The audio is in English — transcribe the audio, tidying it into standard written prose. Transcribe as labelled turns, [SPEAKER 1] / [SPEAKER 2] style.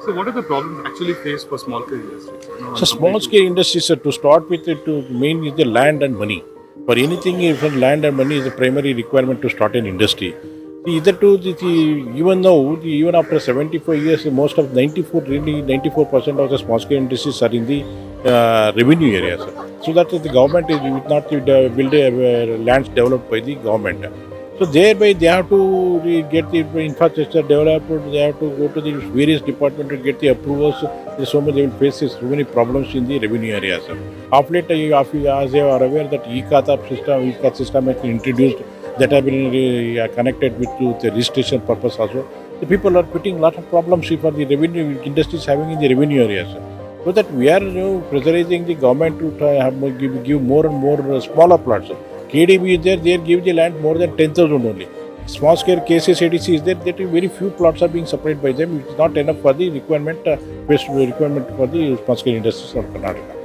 [SPEAKER 1] So what are the problems actually faced for small scale industries?
[SPEAKER 2] So small scale industries, to start with, to main is the land and money. For anything, from land and money is the primary requirement to start an industry. Either to even now, even after 75 years, most of 94% of the small scale industries are in the revenue areas. So that the government is not build lands developed by the government. So thereby they have to get the infrastructure developed. They have to go to the various departments to get the approvals. There's so many, they will face so many problems in the revenue areas. Of late, as you are aware that e-Khata system has been introduced that have been connected with to the registration purpose also. The people are putting a lot of problems for the revenue industries having in the revenue areas. So that we are pressurizing the government to try give more and more smaller plots. KDB is there, they give the land more than 10,000 only. Small scale cases ADC is there, that very few plots are being supplied by them. It's not enough for the requirement for the small scale industries of Karnataka.